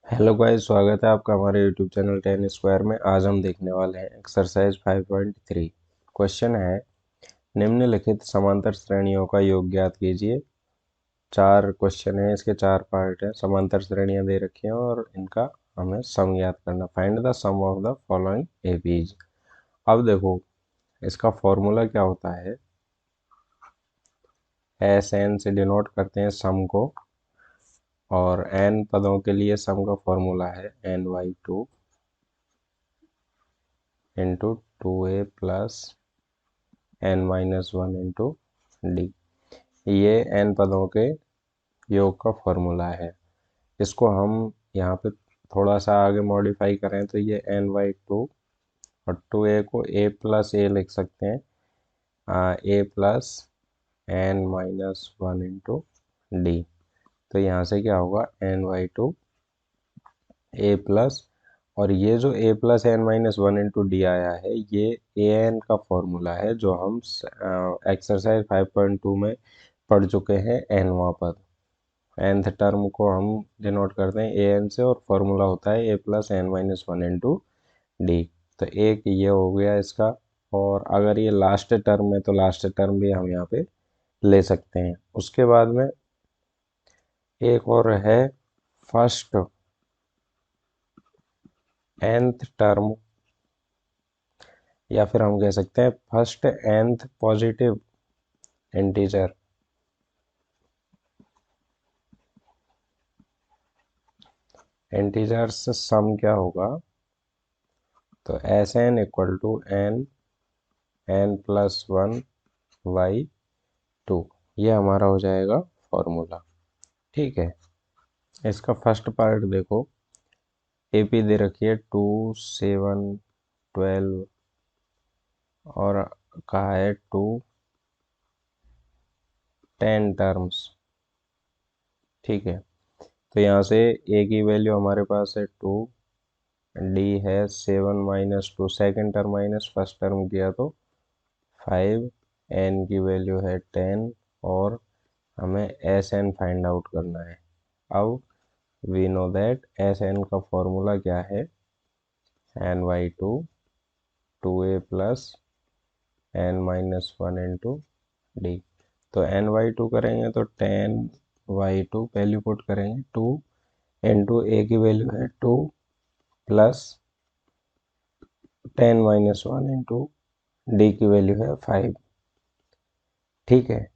Hello guys, स्वागत है आपका हमारे यूट्यूब चैनल 10 स्क्वायर में। आज हम देखने वाले हैं एक्सरसाइज 5.3। क्वेश्चन है, निम्नलिखित समांतर श्रेणियों का योग ज्ञात कीजिए। चार क्वेश्चन है, इसके चार पार्ट है। समांतर श्रेणियां दे रखी हैं और इनका हमें सम ज्ञात करना। Find the sum of the following APs. अब देखो, इसका फॉर्मूला क्या होता है। एस एन से डिनोट करते हैं सम को, और एन पदों के लिए सम का फॉर्मूला है n/2 into 2a plus n-1 into D. ये n पदों के योग का फॉर्मूला है। इसको हम यहाँ पे थोड़ा सा आगे मॉडिफाई करें तो ये n/2 और 2a को a प्लस ए लिख सकते हैं, a plus n-1 into D. तो यहाँ से क्या होगा, n/2 a प्लस, और ये जो a plus n-1 into D आया है, ये ए एन का फॉर्मूला है जो हम एक्सरसाइज 5.2 में पढ़ चुके हैं। nवां पद, nth टर्म को हम डिनोट करते हैं ए एन से, और फॉर्मूला होता है a plus n-1 into D. तो एक ये हो गया इसका। और अगर ये लास्ट टर्म है तो लास्ट टर्म भी हम यहाँ पे ले सकते हैं। उसके बाद में एक और है, फर्स्ट nth टर्म, या फिर हम कह सकते हैं first nth positive integer. Integer से सम क्या होगा, तो S N equal to n plus 1/2। ये हमारा हो जाएगा फॉर्मूला। ठीक है, इसका फर्स्ट पार्ट देखो, एपी दे रखी है 2, 7, 12, और कहा है 2, 10 टर्म्स। ठीक है, तो यहाँ से ए की वैल्यू हमारे पास है 2, डी है 7-2, second term minus first term किया तो 5, एन की वैल्यू है 10, और हमें एस एन फाइंड आउट करना है। अब we know that S N का फॉर्मूला क्या है, n/2 2a plus n-1 into D. तो n/2 करेंगे तो 10/2 वैल्यू पुट करेंगे, 2 इंटू ए की वैल्यू है 2 प्लस 10-1 इंटू डी की वैल्यू है 5। ठीक है,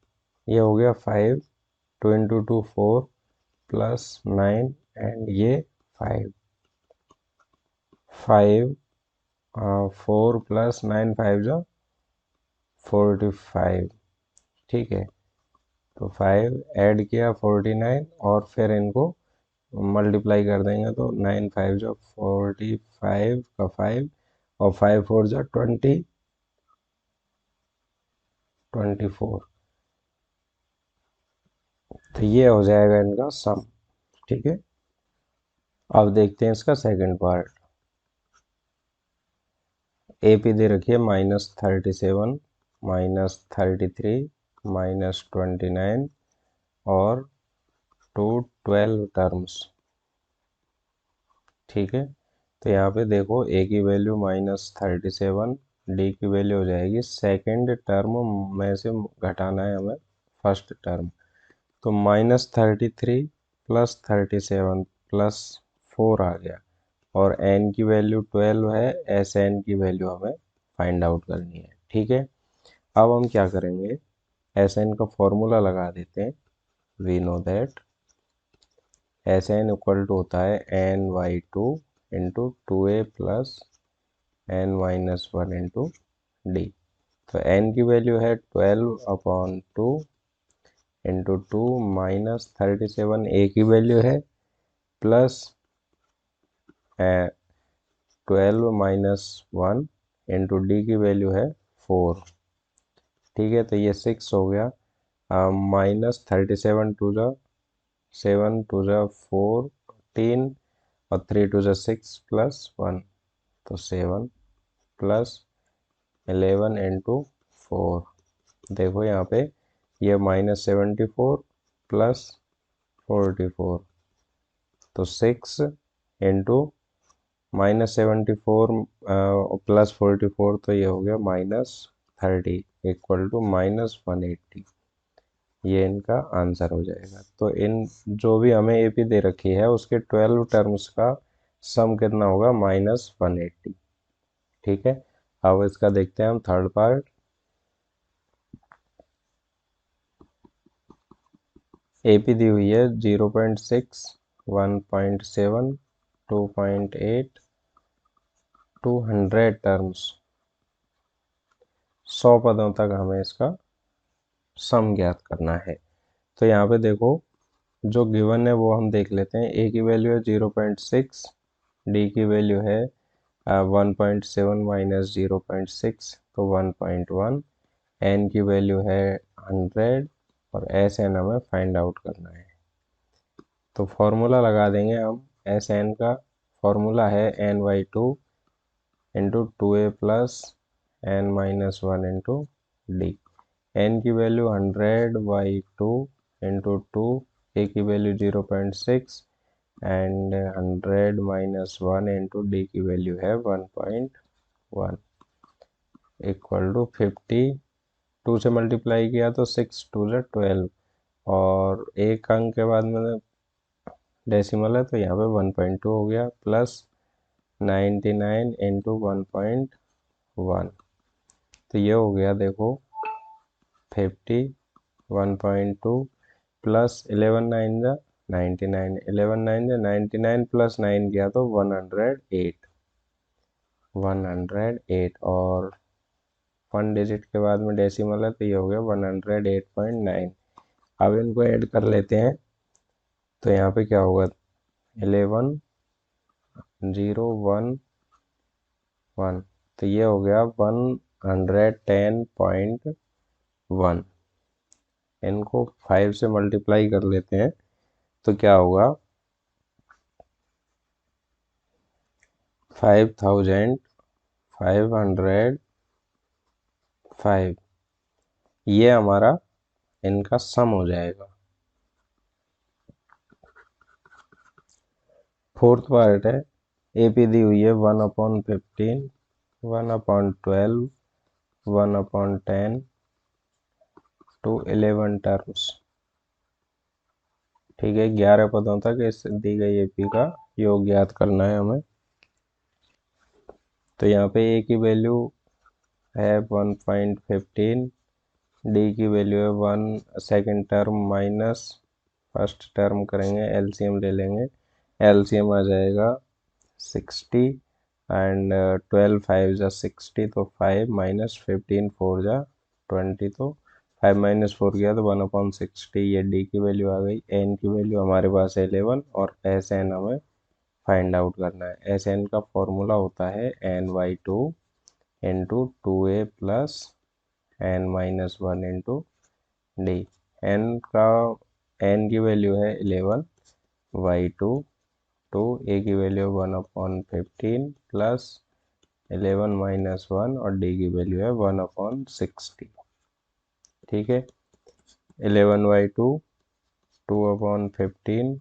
ये हो गया 5, 2 इंटू 2 4 प्लस 9, एंड ये 5, 5 4 प्लस 9, 5 जो 45। ठीक है, तो 5 ऐड किया 49, और फिर इनको मल्टीप्लाई कर देंगे तो 9 5 जो 45 का 5, और 5 4 जो 24। तो ये हो जाएगा इनका सम। ठीक है, अब देखते हैं इसका सेकंड पार्ट। ए पी दे रखिए -37, -33, -29, और 12 टर्म्स। ठीक है, तो यहाँ पे देखो ए की वैल्यू -37, डी की वैल्यू हो जाएगी, सेकंड टर्म में से घटाना है हमें फर्स्ट टर्म। तो -33 प्लस 37 प्लस 4 आ गया, और n की वैल्यू 12 है, एस एन की वैल्यू हमें फाइंड आउट करनी है। ठीक है, अब हम क्या करेंगे, एस एन का फॉर्मूला लगा देते हैं। We know that S N equal to होता है n/2 into 2a plus n-1 into D. तो n की वैल्यू है 12/2 इंटू 2 -37, a की वैल्यू है प्लस 12-1 इंटू डी की वैल्यू है 4। ठीक है, तो ये 6 हो गया, -37 टू जा 7, 2 जा 14, और 3 2 जा 6 प्लस 1, तो 7 प्लस 11 इंटू 4। देखो यहाँ पे ये -74 प्लस 44, तो 6 इंटू -74 +44, तो ये हो गया -30 इक्वल टू -180। ये इनका आंसर हो जाएगा। तो इन जो भी हमें एपी दे रखी है उसके 12 टर्म्स का सम कितना होगा, -180। ठीक है, अब इसका देखते हैं हम थर्ड पार्ट। एपी दी हुई है 0.6, 1.7, 2.8, 200 टर्म्स, 100 पदों तक हमें इसका सम ज्ञात करना है। तो यहाँ पे देखो जो गिवन है वो हम देख लेते हैं। ए की वैल्यू है 0.6, डी की वैल्यू है 1.7 माइनस 0.6 तो 1.1, एन की वैल्यू है 100 और एस एन हमें फाइंड आउट करना है। तो फॉर्मूला लगा देंगे हम। एस एन का फॉर्मूला है n/2 into 2a plus n-1 into D. N की वैल्यू 100/2 इंटू 2, ए की वैल्यू 0.6 एंड 100 - 1 इंटू डी की वैल्यू है 1.1 इक्वल टू 50। 2 से मल्टीप्लाई किया तो 6 2 से 12 और एक अंक के बाद में डेसिमल है तो यहाँ पे 1.2 हो गया प्लस 99 इंटू 1.1। तो ये हो गया देखो 50, 1.2 प्लस 11 9 जा 99, 11 9 जा 99 प्लस 9 किया तो 108, 108 और 1 डिजिट के बाद में डेसिमल है तो ये हो गया 108.9। अब इनको ऐड कर लेते हैं तो यहाँ पे क्या होगा 11 0 1 1, तो ये हो गया 110.1। इनको 5 से मल्टीप्लाई कर लेते हैं तो क्या होगा 5505। ये हमारा इनका सम हो जाएगा। फोर्थ पार्ट है। एपी दी हुई है 1/15, 1/12, 1/10 टू 11 टर्म्स। ठीक है, 11 पदों तक इस दी गई एपी का योग ज्ञात करना है हमें। तो यहाँ पे ए की वैल्यू है 1.15, डी की वैल्यू है 1, second term minus first term करेंगे, एलसीएम ले लेंगे। एलसीएम आ जाएगा 60 एंड 12 5 जा 60 तो 5 माइनस 15 4 जा 20 तो 5 माइनस 4 गया तो 1/60। ये डी की वैल्यू आ गई। एन की वैल्यू हमारे पास है 11 और एस एन हमें फाइंड आउट करना है। एस एन का फॉर्मूला होता है n/2 into 2a plus n-1 into D. N का एन की वैल्यू है 11/2 टू ए की वैल्यू 1/15 प्लस 11 - 1 और डी की वैल्यू है 1/60। ठीक है, 11/2 2/15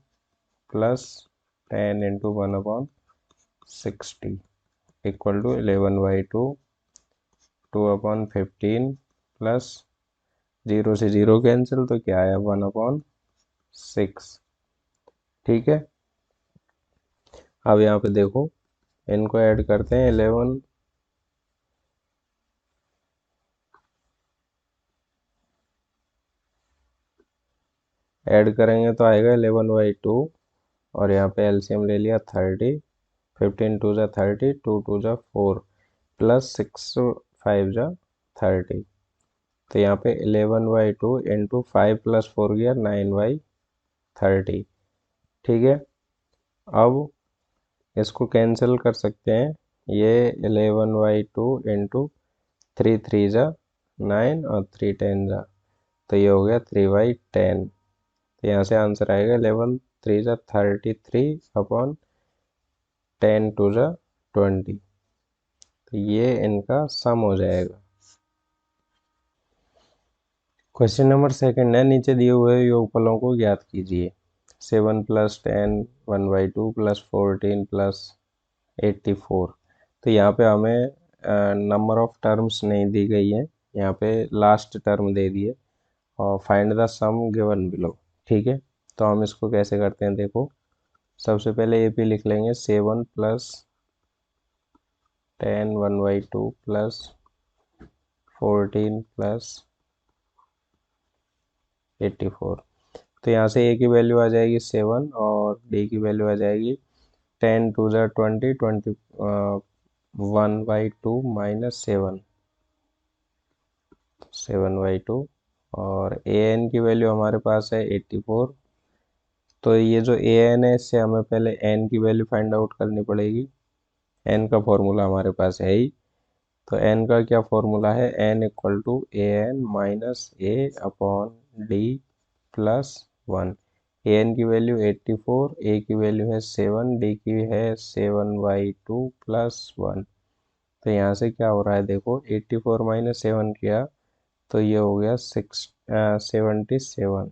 plus 10 into 1/60 equal to 11/2 2/15 plus 0 से 0 कैंसिल तो क्या आया 1/6। ठीक है, अब यहाँ पे देखो इनको ऐड करते हैं। 11 ऐड करेंगे तो आएगा 11/2 और यहाँ पे एलसीएम ले लिया 30, 15 2 जा 30, 2 2 जा 4 प्लस 6 5 जा 30। तो यहाँ पे 11/2 इंटू 5 प्लस 4 गया 9/30। ठीक है, अब इसको कैंसिल कर सकते हैं। ये 11/2 इंटू 3 3 जा 9 और 3 10 जा तो ये हो गया 3/10। तो यहाँ से आंसर आएगा 11 3 जा 33/10 2 जा 20। तो ये इनका सम हो जाएगा। क्वेश्चन नंबर सेकंड है, नीचे दिए हुए योगफलों को ज्ञात कीजिए। 7 + 10 1/2 प्लस 14 प्लस 84। तो यहाँ पे हमें नंबर ऑफ टर्म्स नहीं दी गई है, यहाँ पे लास्ट टर्म दे दिए और find the sum given below. ठीक है, तो हम इसको कैसे करते हैं, देखो सबसे पहले ए पी लिख लेंगे 7 प्लस 10 1/2 प्लस 14 प्लस 84। तो यहाँ से ए की वैल्यू आ जाएगी 7 और डी की वैल्यू आ जाएगी 10 2 ज़ा 20 1/2 माइनस 7/2 और ए एन की वैल्यू हमारे पास है 84। तो ये जो ए एन है इससे हमें पहले एन की वैल्यू फाइंड आउट करनी पड़ेगी। एन का फॉर्मूला हमारे पास है ही, तो एन का क्या फॉर्मूला है, N equal to A N minus A upon D plus 1। A N की वैल्यू 84, ए की वैल्यू है 7, डी की है 7/2 प्लस 1। तो यहाँ से क्या हो रहा है, देखो 84 माइनस 7 किया तो ये हो गया 77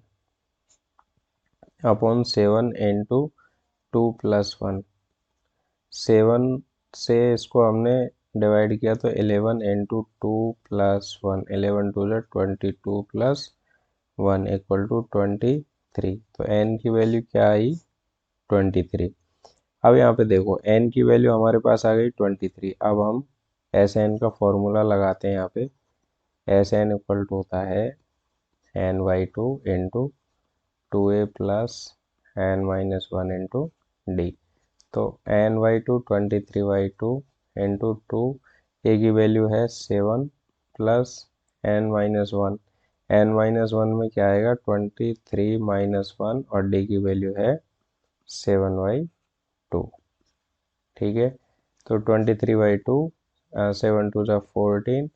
अपॉन 7 इंटू 2 प्लस 1। 7 से इसको हमने डिवाइड किया तो 11 इंटू 2 प्लस 1, 11 टू ज़ा 22 प्लस 1 इक्वल टू 23। तो n की वैल्यू क्या आई, 23। अब यहाँ पे देखो n की वैल्यू हमारे पास आ गई 23। अब हम एस एन का फॉर्मूला लगाते हैं यहाँ पे। एस एन इक्वल टू होता है n/2 into 2a plus n-1 into D. तो n/2 23/2 इंटू 2, ए की वैल्यू है 7 प्लस n-1, n-1 में क्या आएगा 23 - 1 और डी की वैल्यू है 7/2। ठीक है, तो 23/2, 7 2 ज़ा 14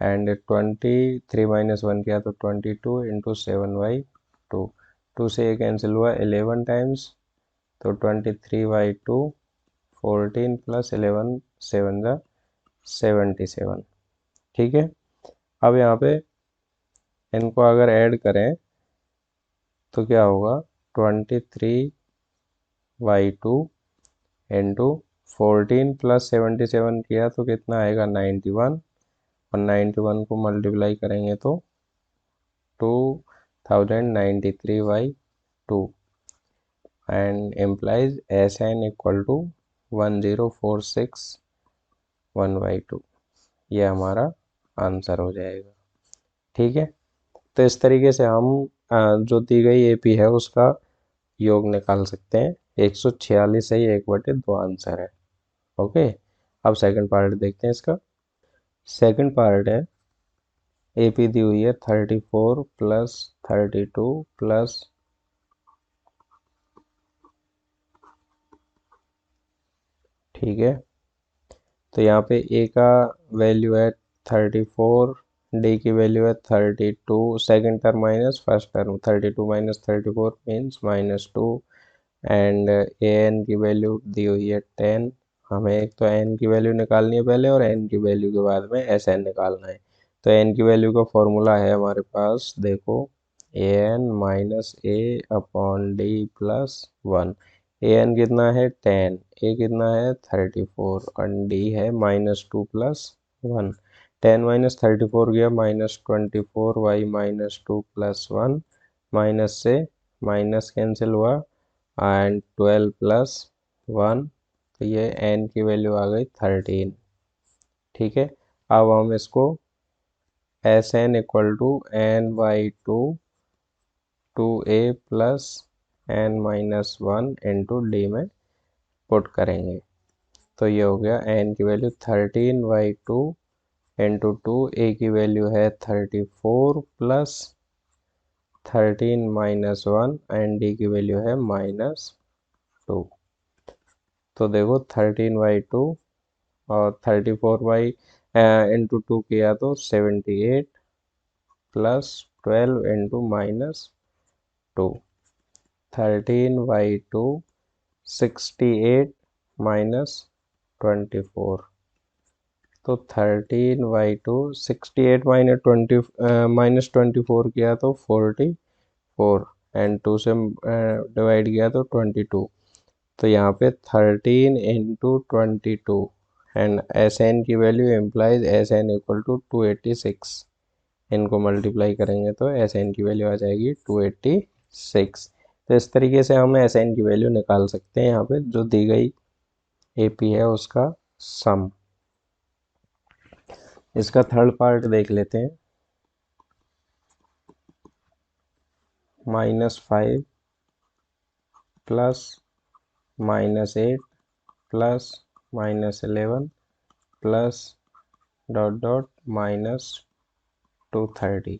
एंड 23 - 1 किया तो 22 इंटू 7/2। 2 से ये कैंसिल हुआ 11 टाइम्स, तो 23/2 14 प्लस 11 7 ज़ा 77। ठीक है, अब यहाँ पे इनको अगर ऐड करें तो क्या होगा 23/2 इंटू 14 प्लस 77 किया तो कितना आएगा 91, और 91 को मल्टीप्लाई करेंगे तो 2093/2 and implies S N equal to 1046/2। ये हमारा आंसर हो जाएगा। ठीक है, तो इस तरीके से हम जो दी गई एपी है उसका योग निकाल सकते हैं। 146 सही 1/2 आंसर है। ओके, अब सेकंड पार्ट देखते हैं इसका। सेकंड पार्ट है, एपी दी हुई है 34 प्लस 32 प्लस ठीक है, तो यहाँ पे ए का वैल्यू है 34, डी की वैल्यू है 32, second term minus first term 32 - 34 means -2 and A N की वैल्यू दी हुई है 10। हमें एक तो एन की वैल्यू निकालनी है पहले और एन की वैल्यू के बाद में एस एन निकालना है। तो एन की वैल्यू का फॉर्मूला है हमारे पास, देखो ए N minus A upon D plus 1। A N कितना है 10, ए कितना है 34 और डी है -2 प्लस 1। 10 - 34 गया -24 y -2 प्लस 1, माइनस से माइनस कैंसिल हुआ एंड 12 प्लस 1, तो ये n की वैल्यू आ गई 13। ठीक है, अब हम इसको S N equal to n/2 2a plus n-1 into D में पुट करेंगे। तो ये हो गया n की वैल्यू 13/2 इंटू 2, ए की वैल्यू है 34 प्लस 13 - 1 एंड डी की वैल्यू है -2। तो देखो 13/2 और 34 बाई इंटू 2 किया तो 78 प्लस 12 इंटू -2। 13/2 68 -24। तो 13/2 68 -24 किया तो 44 एंड 2 से डिवाइड किया तो 22। तो यहाँ पे 13 × 22 एंड एस एन की value implies S N equal to 286। इनको मल्टीप्लाई करेंगे तो एस एन की वैल्यू आ जाएगी 286। तो इस तरीके से हम एस एन की वैल्यू निकाल सकते हैं यहाँ पे जो दी गई एपी है उसका सम। इसका थर्ड पार्ट देख लेते हैं। -5 plus -8 plus -11 plus dot dot -230।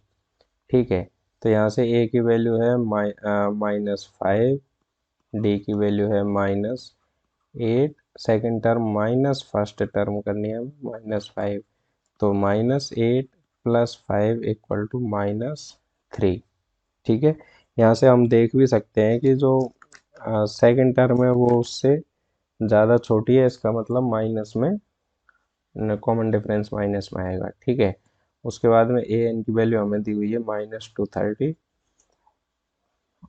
ठीक है, तो यहाँ से ए की वैल्यू है -5, डी की वैल्यू है -8, second term minus first term करनी है -5। तो -8 + 5 = -3। ठीक है, यहाँ से हम देख भी सकते हैं कि जो सेकेंड टर्म है वो उससे ज़्यादा छोटी है, इसका मतलब माइनस में कॉमन डिफरेंस माइनस में आएगा। ठीक है, उसके बाद में ए एन की वैल्यू हमें दी हुई है -230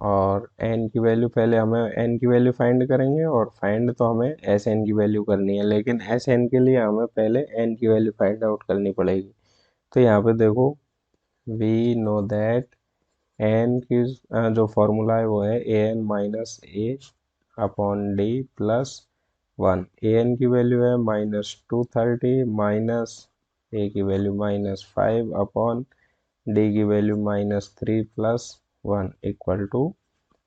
और एन की वैल्यू, पहले हमें एन की वैल्यू फाइंड करेंगे और फाइंड तो हमें एस एन की वैल्यू करनी है, लेकिन एस एन के लिए हमें पहले एन की वैल्यू फाइंड आउट करनी पड़ेगी। तो यहाँ पे देखो, वी नो दैट एन की जो फॉर्मूला है वो है A N minus A upon D plus 1। A N की वैल्यू है -230 माइनस ए की वैल्यू -5 अपॉन डी की वैल्यू -3 + 1 =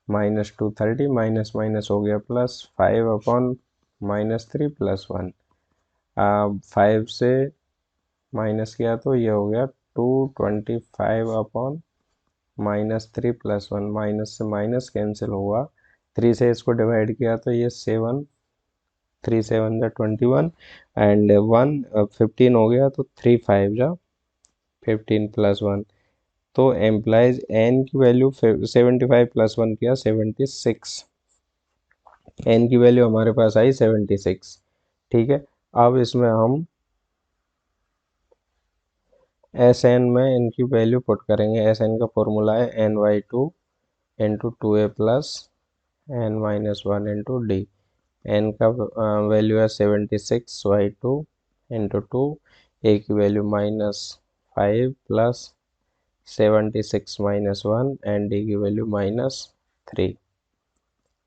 -230 माइनस माइनस हो गया प्लस 5 अपॉन -3 + 1। 5 से माइनस किया तो ये हो गया 225 अपॉन -3 + 1। माइनस से माइनस कैंसिल हुआ, 3 से इसको डिवाइड किया तो ये 7, 3 7 जा 21 एंड 1 15 हो गया, तो 3 5 जा 15 + 1। तो एम्प्लाइज एन की वैल्यू 75 + 1 किया 76। एन की वैल्यू हमारे पास आई 76। ठीक है, अब इसमें हम एस एन में इनकी वैल्यू पुट करेंगे। एस एन का फॉर्मूला है n/2 × 2a + n-1 × d। N का वैल्यू है 76/2 × 2, ए की वैल्यू -5 + 76 - 1 एंड डी की वैल्यू -3।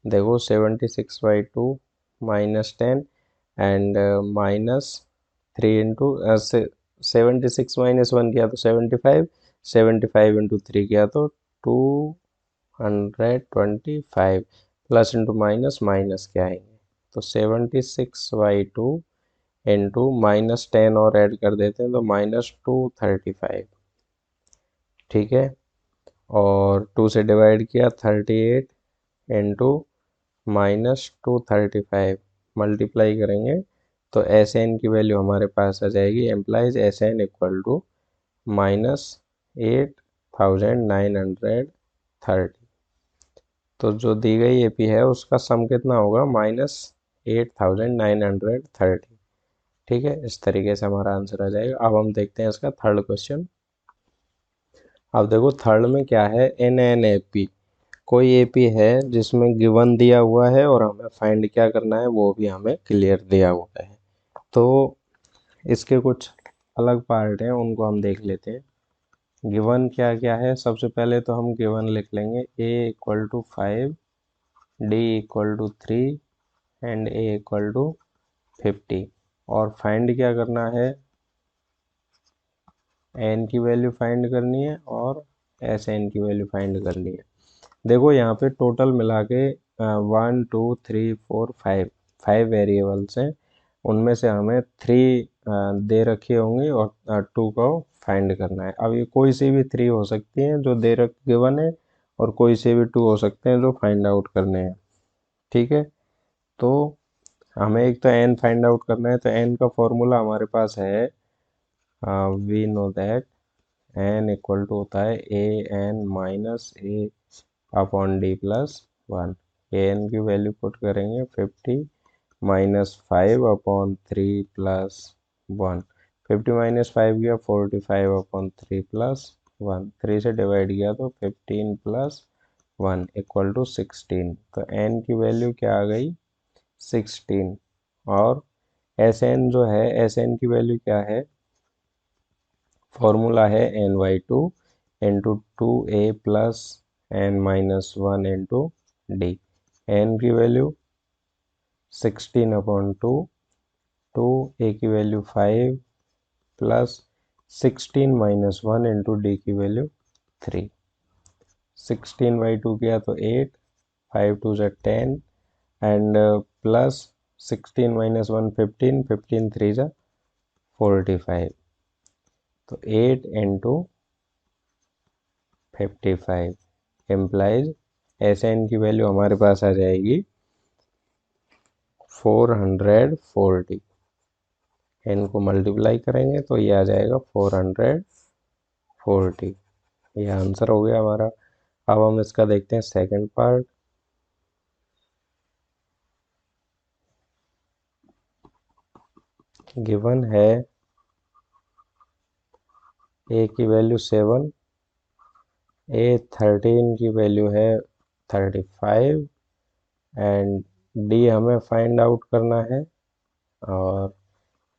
देखो 76/2 -10 एंड -3 इंटू 76 - 1 किया तो 75, 75 × 3 किया तो 225 प्लस इंटू माइनस माइनस क्या आएंगे, तो 76/2 इंटू -10 और ऐड कर देते हैं तो -235। ठीक है, और 2 से डिवाइड किया 38 इंटू -235 मल्टीप्लाई करेंगे तो एस एन की वैल्यू हमारे पास आ जाएगी। Implies S N equal to -8930। तो जो दी गई एपी है उसका सम कितना होगा, -8930। ठीक है, इस तरीके से हमारा आंसर आ जाएगा। अब हम देखते हैं इसका थर्ड क्वेश्चन। अब देखो थर्ड में क्या है, एन एन ए पी। कोई एपी है जिसमें गिवन दिया हुआ है और हमें फाइंड क्या करना है वो भी हमें क्लियर दिया हुआ है। तो इसके कुछ अलग पार्ट हैं, उनको हम देख लेते हैं। गिवन क्या क्या है, सबसे पहले तो हम गिवन लिख लेंगे a = 5, d = 3 एंड a = 50। और फाइंड क्या करना है, n की वैल्यू फाइंड करनी है और एस एन की वैल्यू फाइंड करनी है। देखो यहाँ पे टोटल मिला के 1 2 3 4 5 5 वेरिएबल्स हैं, उनमें से हमें 3 दे रखी होंगी और 2 को फाइंड करना है। अब ये कोई सी भी 3 हो सकती हैं जो दे रख गिवन है और कोई से भी 2 हो सकते हैं जो फाइंड आउट करने हैं। ठीक है, तो हमें एक तो n फाइंड आउट करना है, तो n का फॉर्मूला हमारे पास है, we know that n equal to होता है A N minus A upon D plus 1। A N की वैल्यू पुट करेंगे 50 -5 अपॉन 3 + 1। 50 - 5 गया 45 अपॉन 3 + 1। 3 से डिवाइड किया तो 15 + 1 = 16। तो n की वैल्यू क्या आ गई, 16 और एस एन जो है एस एन की वैल्यू क्या है, फॉर्मूला है n/2 into 2a plus n-1 into D. N की वैल्यू 16/2, 2a की वैल्यू 5 प्लस 16-1 इंटू डी की वैल्यू 3। 16/2 किया तो 8, 5 2 ज़ा 10 एंड प्लस 16-1 15, 15 3 ज़ा 45। तो 8 इंटू 55 इम्प्लाइज एस एन की वैल्यू हमारे पास आ जाएगी 440। एन को मल्टीप्लाई करेंगे तो ये आ जाएगा 440। ये आंसर हो गया हमारा। अब हम इसका देखते हैं सेकंड पार्ट। गिवन है ए की वैल्यू 7, ए 13 की वैल्यू है 35 एंड डी हमें फाइंड आउट करना है और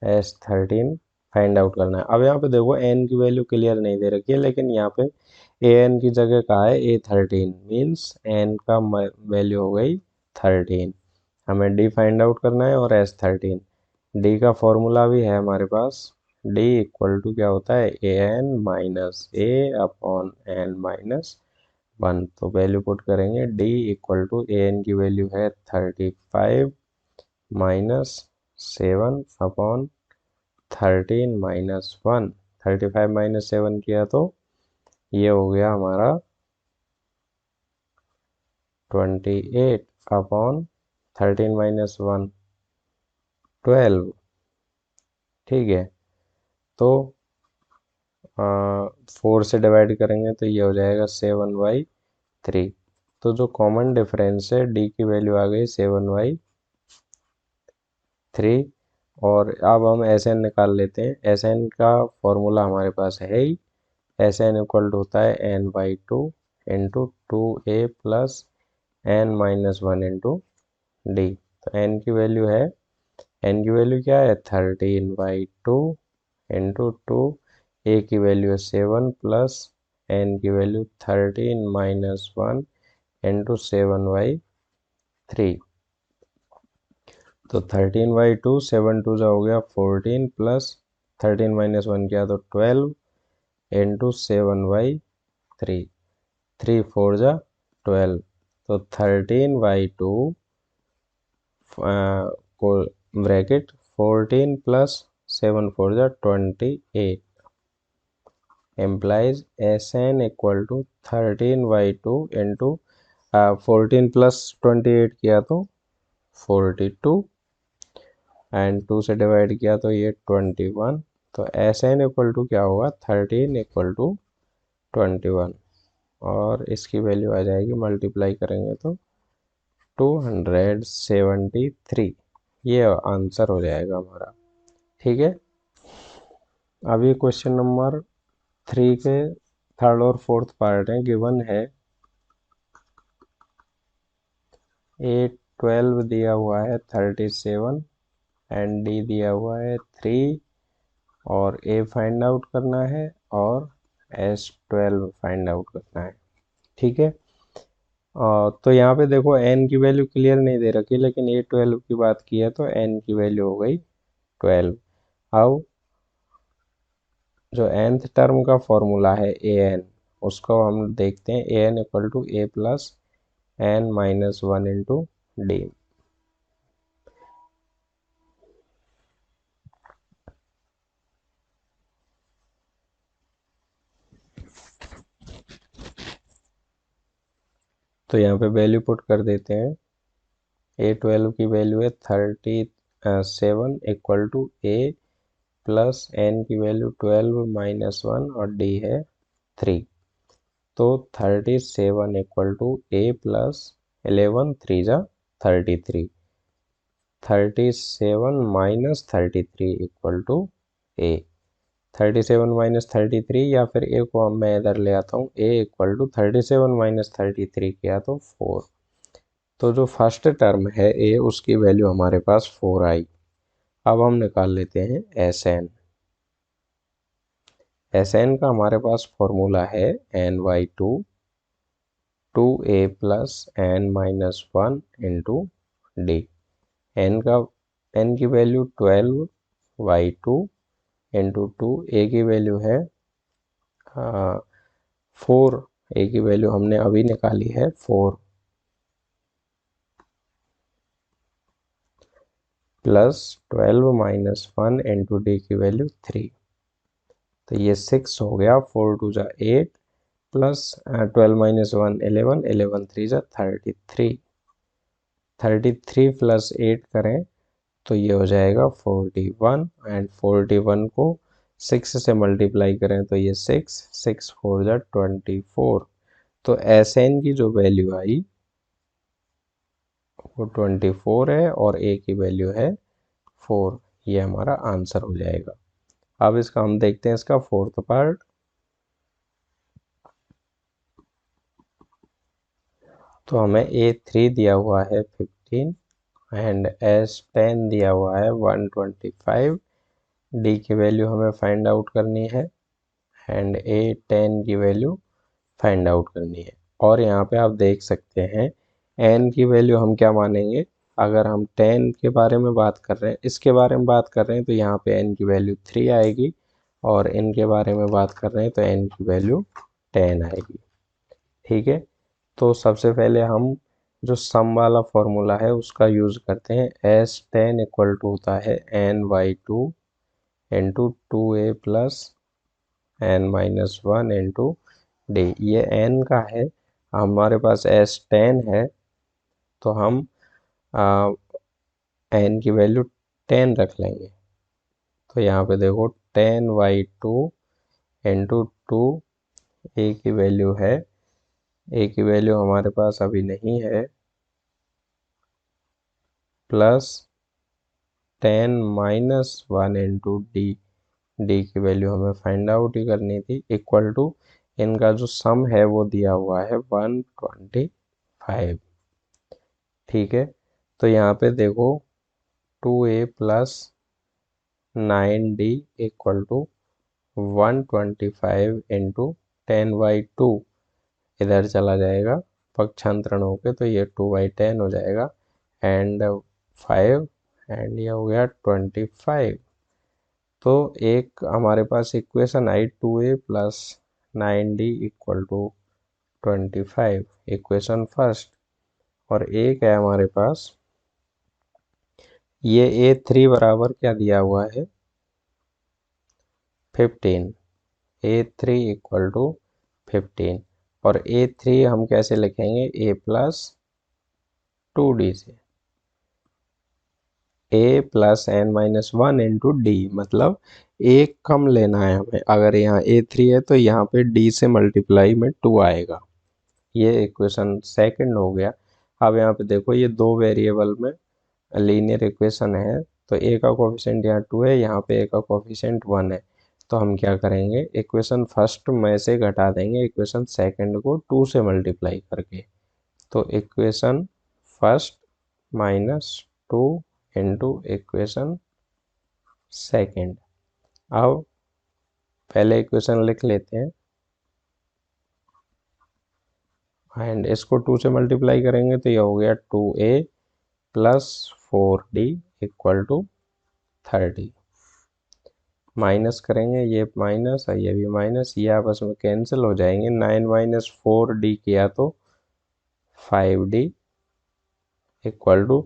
S13 फाइंड आउट करना है। अब यहाँ पे देखो n की वैल्यू क्लियर नहीं दे रखी है, लेकिन यहाँ पे an की जगह कहा है A13 मीन्स n का वैल्यू हो गई 13। हमें d फाइंड आउट करना है और S13। d का फॉर्मूला भी है हमारे पास। d इक्वल टू क्या होता है an minus a upon n minus 1। तो वैल्यू पुट करेंगे d इक्वल टू an की वैल्यू है 35 माइनस 7 अपॉन 13-1। 35-7 किया तो ये हो गया हमारा 28 अपॉन 13-1 12। ठीक है, तो 4 से डिवाइड करेंगे तो ये हो जाएगा 7/3। तो जो कॉमन डिफरेंस है डी की वैल्यू आ गई 7/3। और अब हम एस एन निकाल लेते हैं। एस एन का फॉर्मूला हमारे पास है ही। एस एन इक्वल टू होता है n/2 into 2a plus n-1 into D. तो n की वैल्यू है, n की वैल्यू क्या है 13/2 इंटू 2, a की वैल्यू है 7 प्लस n की वैल्यू 13-1 इंटू 7/3। तो 13/2 7 2 जा हो गया 14 प्लस 13-1 किया तो 12 इंटू 7/3। 3 4 जा 12। तो 13/2 को ब्रैकेट 14 प्लस 7 4 जा 28 implies S N equal to 13/2 into 14 plus 28 किया तो 42 एंड 2 से डिवाइड किया तो ये 21। तो एस एन इक्वल टू क्या होगा 13 इक्वल टू 21 और इसकी वैल्यू आ जाएगी, मल्टीप्लाई करेंगे तो 273। ये आंसर हो जाएगा हमारा। ठीक है, अभी क्वेश्चन नंबर 3 के थर्ड और फोर्थ पार्ट है। गिवन है A12 दिया हुआ है 37 एंड डी दिया हुआ है 3 और ए फाइंड आउट करना है और S12 फाइंड आउट करना है। ठीक है, तो यहाँ पे देखो n की वैल्यू क्लियर नहीं दे रखी, लेकिन A12 की बात की है तो n की वैल्यू हो गई 12। अब जो nth टर्म का फॉर्मूला है an, उसको हम देखते हैं। an equal to a plus n-1 into D. तो यहाँ पे वैल्यू पुट कर देते हैं। A12 की वैल्यू है 37 equal to a plus n की वैल्यू 12-1 और d है 3। तो 37 इक्वल टू a प्लस 11 3 जा 33। 37 minus 33 equal to a। 37 minus 33 या फिर a को मैं इधर ले आता हूँ। a इक्वल टू 37 माइनस 33 किया तो 4। तो जो फर्स्ट टर्म है ए, उसकी वैल्यू हमारे पास 4 आई। अब हम निकाल लेते हैं एस एन। एस एन का हमारे पास फॉर्मूला है N by two A plus N minus one into D. N की वैल्यू 12/2 इंटू टू, ए की वैल्यू है 4, ए की वैल्यू हमने अभी निकाली है 4, प्लस 12 माइनस 1 इंटू डी की वैल्यू 3। तो ये 6 हो गया, 4 टू जा 8, प्लस 12 माइनस 1 11, 11 3 जा 33, 33 प्लस 8 करें तो ये हो जाएगा 41, एंड 41 को 6 से मल्टीप्लाई करें तो ये 6, 6 4 जा 24। तो एस एन की जो वैल्यू आई वो 24 है और ए की वैल्यू है 4। ये हमारा आंसर हो जाएगा। अब इसका हम देखते हैं इसका फोर्थ पार्ट। तो हमें A3 दिया हुआ है 15 एंड S10 दिया हुआ है 125। डी की वैल्यू हमें फाइंड आउट करनी है एंड A10 की वैल्यू फाइंड आउट करनी है। और यहाँ पे आप देख सकते हैं n की वैल्यू हम क्या मानेंगे, अगर हम 10 के बारे में बात कर रहे हैं, इसके बारे में बात कर रहे हैं तो यहाँ पे n की वैल्यू 3 आएगी, और इनके बारे में बात कर रहे हैं तो n की वैल्यू 10 आएगी। ठीक है, तो सबसे पहले हम जो सम वाला फॉर्मूला है उसका यूज़ करते हैं। S10 इक्वल टू होता है n/2 into 2a plus n minus 1 into D. ये n का है, हमारे पास S10 है तो हम n की वैल्यू 10 रख लेंगे। तो यहाँ पे देखो 10/2 इंटू 2, a की वैल्यू है, a की वैल्यू हमारे पास अभी नहीं है, plus 10 minus 1 into D. D की वैल्यू हमें फाइंड आउट ही करनी थी, इक्वल टू इनका जो सम है वो दिया हुआ है 125। ठीक है, तो यहाँ पे देखो 2a plus 9d equal to 125 into 10/2, इधर चला जाएगा पक्षांतरण होके तो ये 2/10 हो जाएगा, एंड 5, एंड ये हो गया 25। तो एक हमारे पास इक्वेशन आई 2a plus 9d equal to 25, equation first. और एक है हमारे पास ये A3 बराबर क्या दिया हुआ है 15, A3 इक्वल टू 15, और A3 हम कैसे लिखेंगे, a प्लस 2d से, a plus n minus 1 into D, मतलब एक कम लेना है हमें। अगर यहाँ A3 है तो यहाँ पे d से मल्टीप्लाई में 2 आएगा। ये इक्वेशन सेकंड हो गया। अब यहाँ पे देखो ये दो वेरिएबल में लीनियर इक्वेशन है, तो a का कोफिशिएंट यहाँ 2 है, यहाँ पे a का कोफिशिएंट 1 है। तो हम क्या करेंगे, इक्वेशन फर्स्ट में से घटा देंगे इक्वेशन सेकंड को 2 से मल्टीप्लाई करके। तो equation first minus 2 into equation second. अब पहले इक्वेशन लिख लेते हैं एंड इसको 2 से मल्टीप्लाई करेंगे तो ये हो गया 2a plus 4d equal to 30। Minus करेंगे, ये माइनस और ये भी माइनस, ये आपस में कैंसिल हो जाएंगे। 9 माइनस 4d किया तो 5d इक्वल टू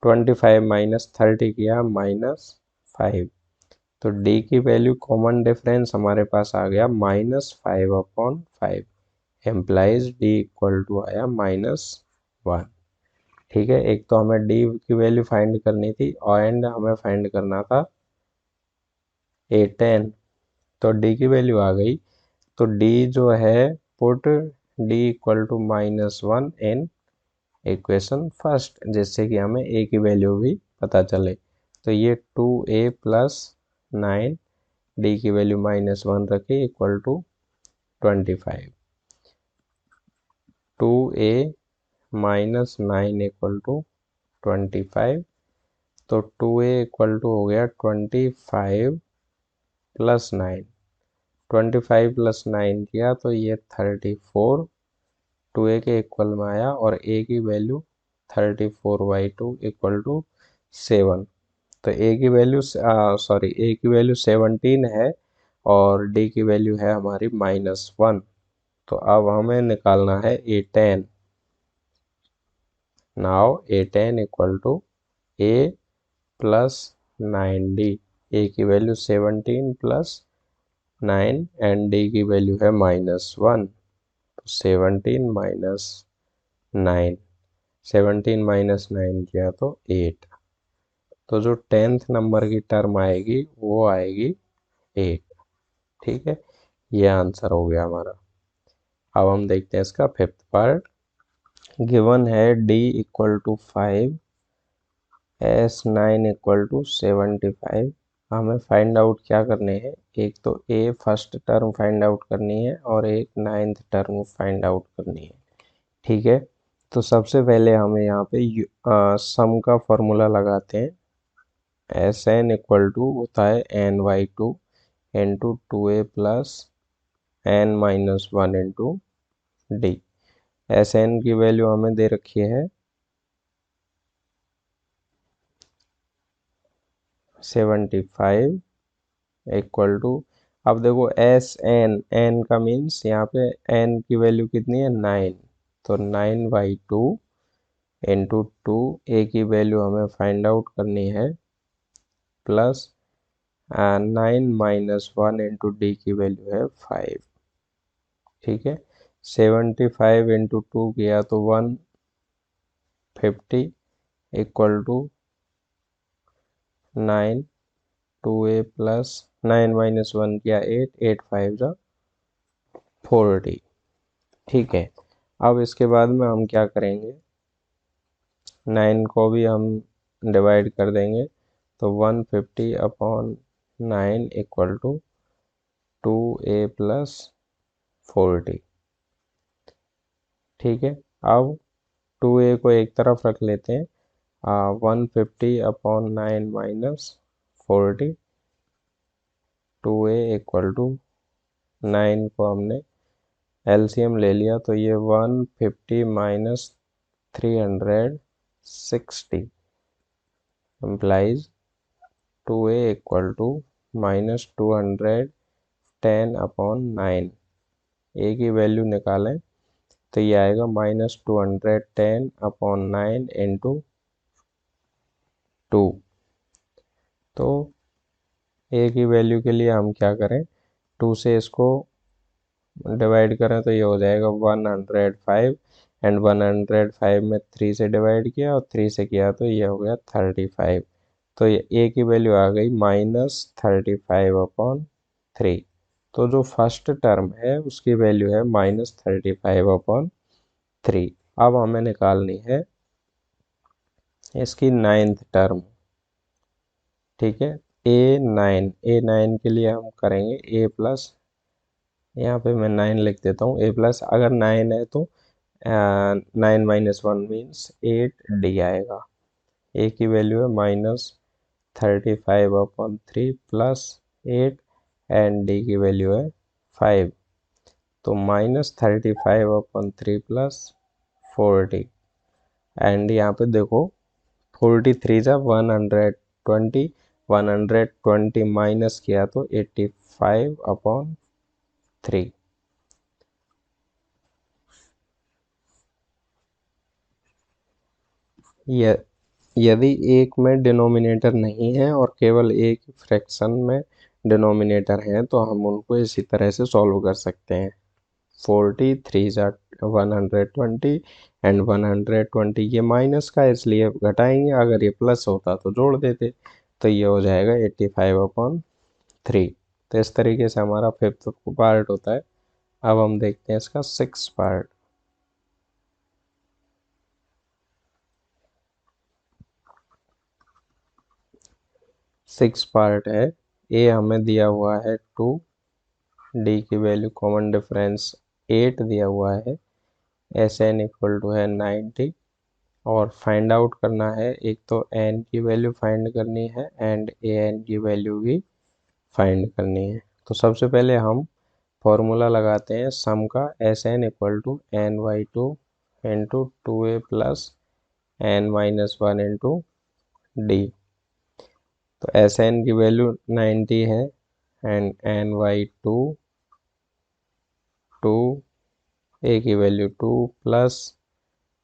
25 माइनस 30 किया -5। तो d की वैल्यू कॉमन डिफरेंस हमारे पास आ गया -5/5, एम्प्लाइज d इक्वल टू आया -1। ठीक है, एक तो हमें d की वैल्यू फाइंड करनी थी और एंड हमें फाइंड करना था A10। तो d की वैल्यू आ गई, तो d जो है put d equal to -1 in equation first, जिससे कि हमें a की वैल्यू भी पता चले। तो ये 2a प्लस 9, d की वैल्यू -1 रखी equal to 25। 2a -9 equal to 25। तो 2a इक्वल टू हो गया 25 प्लस 9। 25 प्लस 9 किया तो ये 34 2a के इक्वल में आया, और a की वैल्यू 34/2 इक्वल टू 7। तो a की वैल्यू a की वैल्यू 17 है, और d की वैल्यू है हमारी -1। तो अब हमें निकालना है A10। Now A10 equal to a plus 9d। a की वैल्यू 17 प्लस 9 एंड d की वैल्यू है -1। तो 17 माइनस 9, 17 माइनस 9 किया तो 8। तो जो 10th नंबर की टर्म आएगी वो आएगी 8। ठीक है, ये आंसर हो गया हमारा। अब हम देखते हैं इसका फिफ्थ पार्ट। गिवन है d equal to 5, S9 equal to 75। हमें फाइंड आउट क्या करने हैं, एक तो a first term find out करनी है और एक 9th टर्म फाइंड आउट करनी है। ठीक है, तो सबसे पहले हमें यहाँ पे सम का फॉर्मूला लगाते हैं। Sn इक्वल टू होता है n/2 into 2a plus n-1 into D. Sn की वैल्यू हमें दे रखी है 75 इक्वल टू, अब देखो Sn, n का मीन्स यहाँ पे n की वैल्यू कितनी है 9, तो 9/2 इंटू 2, a की वैल्यू हमें फाइंड आउट करनी है, प्लस 9-1 इंटू डी की वैल्यू है 5। ठीक है, 75 इंटू 2 किया तो 150 इक्वल टू 9, 2a प्लस 9-1 किया 8, 8 5 जा 40। ठीक है, अब इसके बाद में हम क्या करेंगे, 9 को भी हम डिवाइड कर देंगे, तो 150 upon 9 equal to 2a plus 40। ठीक है, अब 2a को एक तरफ रख लेते हैं, 150 upon 9 minus 40, 2a equal to 9 को हमने एलसीएम ले लिया, तो ये 150 minus 360 implies 2a equal to -210 upon 9। a की वैल्यू निकालें तो ये आएगा -210 अपॉन 9 इंटू 2। तो a की वैल्यू के लिए हम क्या करें, 2 से इसको डिवाइड करें तो ये हो जाएगा 105, एंड 105 में 3 से डिवाइड किया और 3 से किया तो ये हो गया 35। तो ये a की वैल्यू आ गई -35 अपॉन 3। तो जो फर्स्ट टर्म है उसकी वैल्यू है -35 अपॉन 3। अब हमें निकालनी है इसकी 9th टर्म। ठीक है, A9 के लिए हम करेंगे a प्लस, यहाँ पे मैं 9 लिख देता हूँ, a प्लस, अगर 9 है तो 9-1 मीन्स 8d आएगा। a की वैल्यू है -35 अपॉन 3 प्लस 8, एंड d की वैल्यू है 5। तो -35 अपॉन 3 प्लस 40, एंड यहाँ पे देखो 43 जा 120, 120 माइनस किया तो 85 अपॉन 3। यदि एक में डिनोमिनेटर नहीं है और केवल एक फ्रैक्शन में डिनोमिनेटर है तो हम उनको इसी तरह से सॉल्व कर सकते हैं। 43 जा 120 एंड 120 ये माइनस का इसलिए घटाएंगे, अगर ये प्लस होता तो जोड़ देते, तो ये हो जाएगा 85 अपॉन 3। तो इस तरीके से हमारा फिफ्थ पार्ट होता है। अब हम देखते हैं इसका सिक्स पार्ट। सिक्स पार्ट है, ए हमें दिया हुआ है 2, डी की वैल्यू कॉमन डिफरेंस 8 दिया हुआ है, एस एन इक्वल टू है 90 और फाइंड आउट करना है, एक तो एन की वैल्यू फाइंड करनी है एंड ए एन की वैल्यू भी फाइंड करनी है। तो सबसे पहले हम फॉर्मूला लगाते हैं सम का, S N equal to N by two into two A plus N minus one into D. तो एस एन की वैल्यू 90 है and N by two, two A की value 2 plus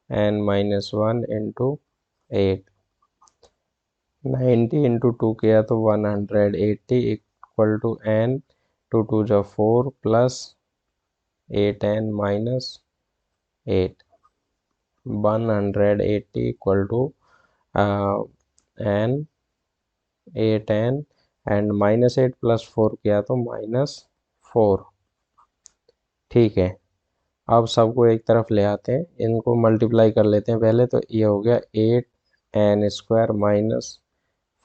N minus one into 8। 90 into two किया तो 180 equal to N, two two जो 4 plus 8n minus 8। 180 equal to N 8n and minus 8 plus 4 किया तो -4। ठीक है, अब सबको एक तरफ ले आते हैं, इनको मल्टीप्लाई कर लेते हैं पहले। तो ये हो गया 8n² minus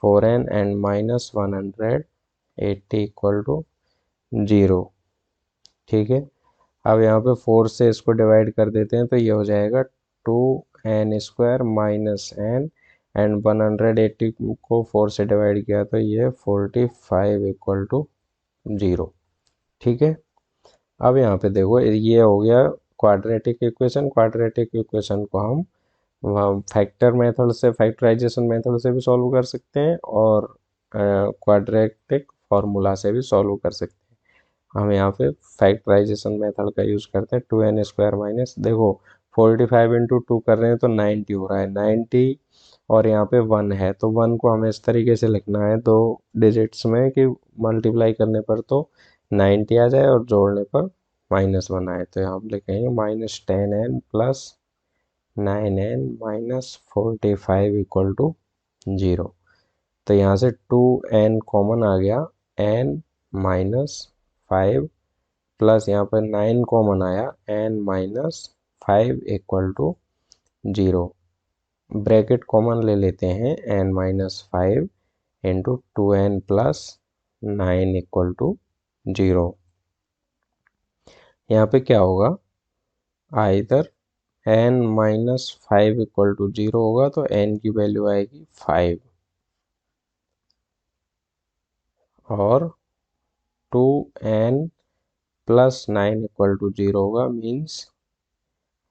4n and minus 180 equal to 0। ठीक है, अब यहाँ पे 4 से इसको डिवाइड कर देते हैं तो ये हो जाएगा 2n² माइनस n एंड 180 को 4 से डिवाइड किया तो ये 45 इक्वल टू 0। ठीक है, अब यहाँ पे देखो ये हो गया क्वाड्रेटिक इक्वेशन। क्वाड्रेटिक इक्वेशन को हम फैक्टर मेथड से, फैक्टराइजेशन मेथड से भी सॉल्व कर सकते हैं और क्वाड्रेटिक फार्मूला से भी सॉल्व कर सकते हैं। हम यहाँ पे फैक्टराइजेशन मेथड का यूज़ करते हैं। 2n² माइनस, देखो 45 इंटू टू कर रहे हैं तो 90 हो रहा है, 90 और यहाँ पे 1 है तो 1 को हमें इस तरीके से लिखना है दो डिजिट्स में कि मल्टीप्लाई करने पर तो 90 आ जाए और जोड़ने पर -1 आए। तो यहाँ हम लिखेंगे -10n plus 9n minus 45 equal to 0। तो यहाँ से 2n कॉमन आ गया, n माइनस 5 प्लस यहाँ पर 9 कॉमन आया, n minus 5 equal to 0। Bracket common ले लेते हैं, n minus 5 into 2n plus 9 equal to 0। यहाँ पे क्या होगा, either n minus 5 equal to 0 होगा तो n की वैल्यू आएगी 5 और 2n प्लस 9 इक्वल टू 0 होगा, मीन्स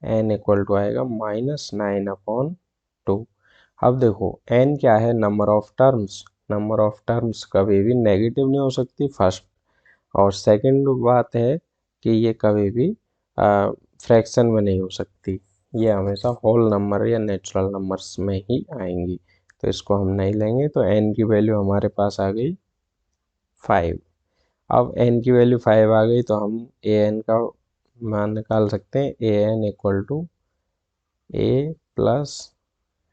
n इक्वल टू आएगा -9/2। अब देखो n क्या है, number of terms. Number of terms कभी भी नेगेटिव नहीं हो सकती फर्स्ट, और सेकंड बात है कि ये कभी भी फ्रैक्शन में नहीं हो सकती, ये हमेशा होल नंबर या नेचुरल नंबर्स में ही आएंगी। तो इसको हम नहीं लेंगे, तो n की वैल्यू हमारे पास आ गई 5। अब n की वैल्यू 5 आ गई तो हम ए एन का मान निकाल सकते हैं, A N equal to A plus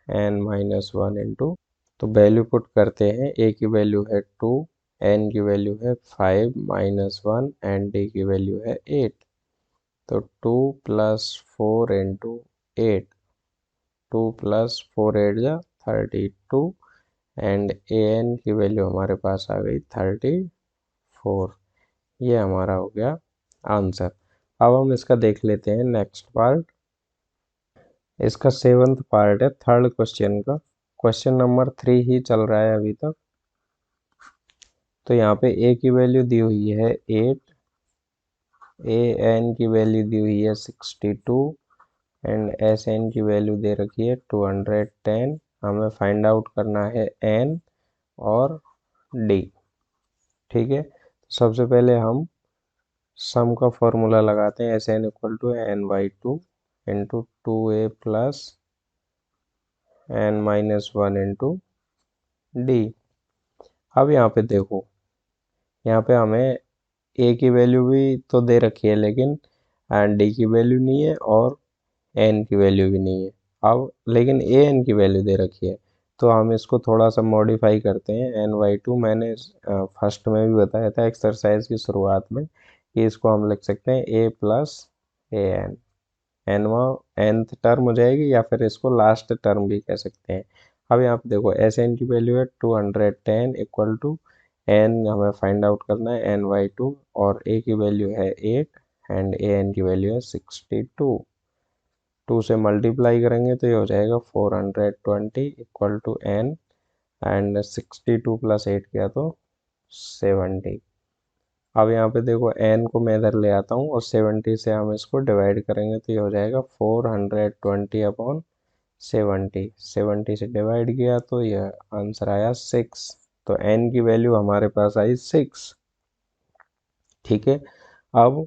N minus one into, तो वैल्यू पुट करते हैं, ए की वैल्यू है 2, एन की वैल्यू है 5 माइनस 1 एंड डी की वैल्यू है 8। तो 2 प्लस 4 इंटू 8, 2 प्लस 4 8 जा 32 एंड ए एन की वैल्यू हमारे पास आ गई 34। ये हमारा हो गया आंसर। अब हम इसका देख लेते हैं नेक्स्ट पार्ट। इसका 7th पार्ट है थर्ड क्वेश्चन का। क्वेश्चन नंबर 3 ही चल रहा है अभी तक। तो यहाँ पे ए की वैल्यू दी हुई है 8, ए एन की वैल्यू दी हुई है 62 एंड एस एन की वैल्यू दे रखी है 210। हमें फाइंड आउट करना है एन और डी। ठीक है, सबसे पहले हम सम का फॉर्मूला लगाते हैं, S N equal to N by two into 2a plus N minus one into D. अब यहाँ पे देखो, यहाँ पे हमें ए की वैल्यू भी तो दे रखी है लेकिन डी की वैल्यू नहीं है और एन की वैल्यू भी नहीं है। अब लेकिन ए एन की वैल्यू दे रखी है, तो हम इसको थोड़ा सा मॉडिफाई करते हैं। एन बाई टू मैंने फर्स्ट में भी बताया था एक्सरसाइज की शुरुआत में कि इसको हम लिख सकते हैं ए plus A N, एनवा nth term हो जाएगी या फिर इसको लास्ट टर्म भी कह सकते हैं। अब यहाँ पे देखो एस एन की वैल्यू है 210 इक्वल टू एन, हमें फाइंड आउट करना है एन बाई टू, और ए की वैल्यू है 8 एंड ए एन की वैल्यू है 62। 2 से मल्टीप्लाई करेंगे तो ये हो जाएगा 420 equal to n, and 62 plus 8 किया तो 70। अब यहाँ पे देखो n को मैं इधर ले आता हूँ और 70 से हम इसको डिवाइड करेंगे तो ये हो जाएगा 420 अपॉन 70। 70 से डिवाइड किया तो यह आंसर आया 6। तो n की वैल्यू हमारे पास आई 6। ठीक है। अब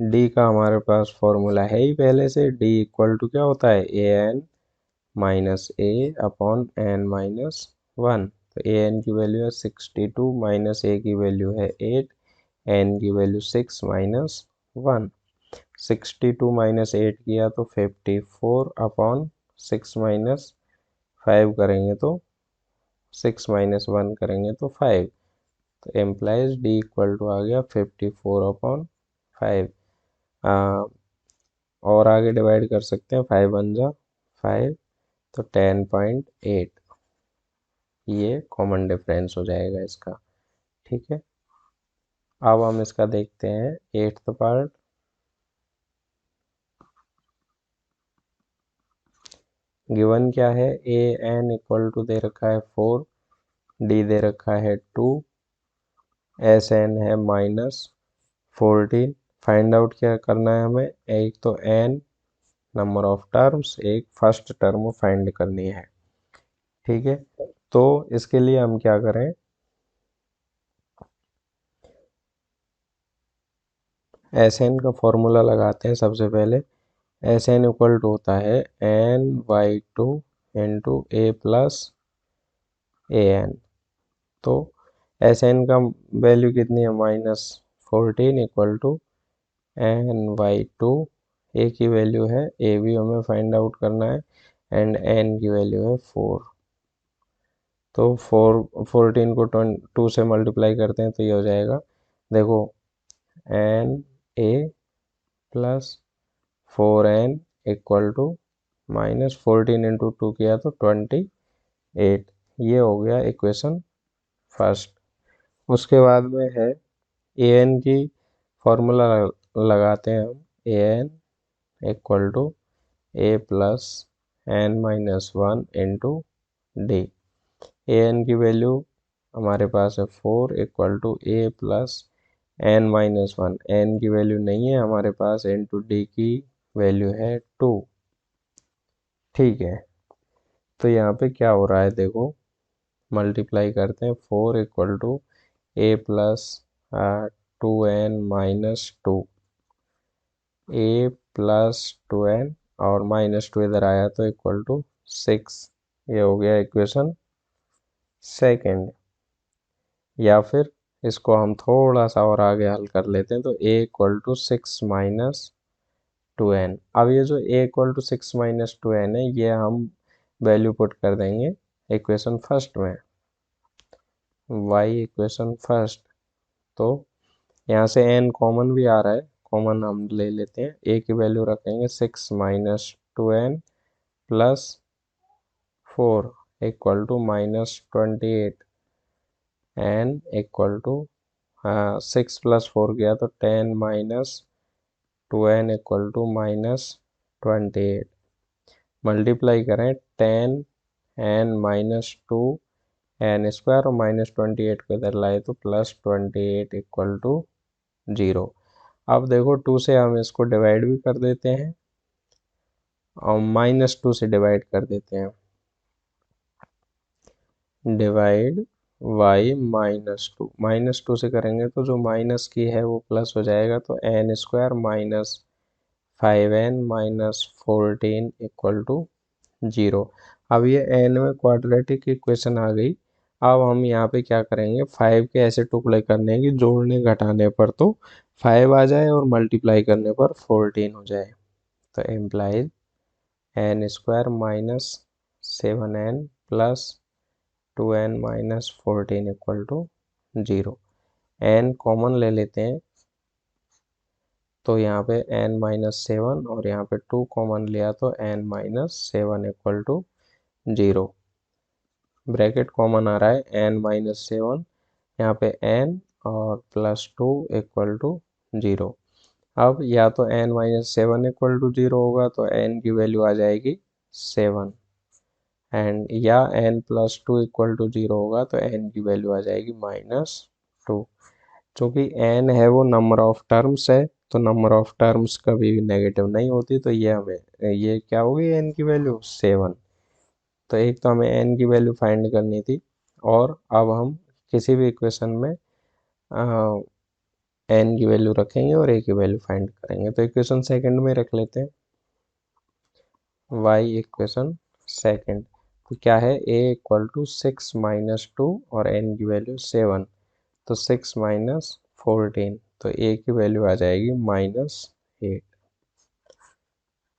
d का हमारे पास फॉर्मूला है ही पहले से, d इक्वल टू क्या होता है, A N minus A upon N minus 1। तो ए एन की वैल्यू है 62 माइनस ए की वैल्यू है 8, एन की वैल्यू 6 माइनस 1। 62 माइनस 8 किया तो 54 अपॉन 6 माइनस 5 करेंगे तो 6 माइनस 1 करेंगे तो 5। तो एम्प्लाइज डी इक्वल टू आ गया 54 अपॉन 5। और आगे डिवाइड कर सकते हैं, 5 वन जा 5, तो 10.8। ये कॉमन डिफरेंस हो जाएगा इसका। ठीक है। अब हम इसका देखते हैं 8th पार्ट। गिवन क्या है, ए एन इक्वल टू दे रखा है 4, डी दे रखा है 2, एस एन है -14। फाइंड आउट क्या करना है हमें, एक तो एन नंबर ऑफ टर्म्स, एक फर्स्ट टर्म फाइंड करनी है। ठीक है। तो इसके लिए हम क्या करें, एस एन का फॉर्मूला लगाते हैं सबसे पहले। एस एन इक्वल टू होता है n/2 into A plus A N. तो एस एन का वैल्यू कितनी है, -14 इक्वल टू n/2। ए की वैल्यू है, ए भी हमें फाइंड आउट करना है, एंड एन की वैल्यू है 4। तो 14 को 2 से मल्टीप्लाई करते हैं तो ये हो जाएगा, देखो, N A plus 4n equal to -14 into 2 किया तो 28। ये हो गया इक्वेशन फर्स्ट। उसके बाद में है ए एन की फॉर्मूला लगाते हैं हम, A N equal to A plus N minus 1 into D. A N की वैल्यू हमारे पास है 4 equal to A plus N minus 1। N की वैल्यू नहीं है हमारे पास, इंटू डी की वैल्यू है 2। ठीक है। तो यहाँ पे क्या हो रहा है, देखो, मल्टीप्लाई करते हैं, 4 equal to A plus 2n-2, A plus 2n और -2 इधर आया तो इक्वल टू 6। ये हो गया इक्वेशन सेकेंड। या फिर इसको हम थोड़ा सा और आगे हल कर लेते हैं, तो ए इक्वल टू 6 माइनस 2n। अब ये जो ए इक्वल टू 6 माइनस 2n है, ये हम वैल्यू पुट कर देंगे इक्वेशन फर्स्ट में, y इक्वेशन फर्स्ट। तो यहाँ से n कॉमन भी आ रहा है, कॉमन हम ले लेते हैं, a की वैल्यू रखेंगे 6 minus 2n plus 4 equal to -28। n equal to 6 plus 4 गया तो 10 minus 2n equal to -28। Multiply करें 10 n माइनस 2 n स्क्वायर और -28 को इधर लाए तो +28 इक्वल टू 0। अब देखो 2 से हम इसको डिवाइड भी कर देते हैं और -2 से डिवाइड कर देते हैं। डिवाइड y -2 से करेंगे तो जो माइनस की है वो प्लस हो जाएगा, तो n square minus 5n minus 14 equal to 0। अब ये n में क्वाड्रेटिक इक्वेशन आ गई। अब हम यहाँ पे क्या करेंगे, 5 के ऐसे टुकड़े करने हैं कि जोड़ने घटाने पर तो 5 आ जाए और मल्टीप्लाई करने पर 14 हो जाए। तो implies n square minus 7n plus 2n minus 14 equal to 0। n common ले लेते हैं तो यहाँ पे n माइनस 7 और यहाँ पे 2 कॉमन लिया तो n minus 7 equal to 0। Bracket common आ रहा है, n माइनस 7, यहाँ पे n और +2 इक्वल टू 0। अब या तो n minus seven equal to zero होगा तो n की वैल्यू आ जाएगी 7, एंड या n plus two equal to zero होगा तो n की वैल्यू आ जाएगी -2। चूँकि n है वो नंबर ऑफ टर्म्स है, तो नंबर ऑफ टर्म्स कभी भी नेगेटिव नहीं होती, तो ये हमें ये क्या होगी n की वैल्यू 7। तो एक तो हमें n की वैल्यू फाइंड करनी थी, और अब हम किसी भी इक्वेशन में n की वैल्यू रखेंगे और a की वैल्यू फाइंड करेंगे। तो इक्वेशन सेकंड में रख लेते हैं, y इक्वेशन सेकंड। तो क्या है, a इक्वल टू 6 माइनस 2 और n की वैल्यू 7, तो 6 माइनस 14, तो a की वैल्यू आ जाएगी -8।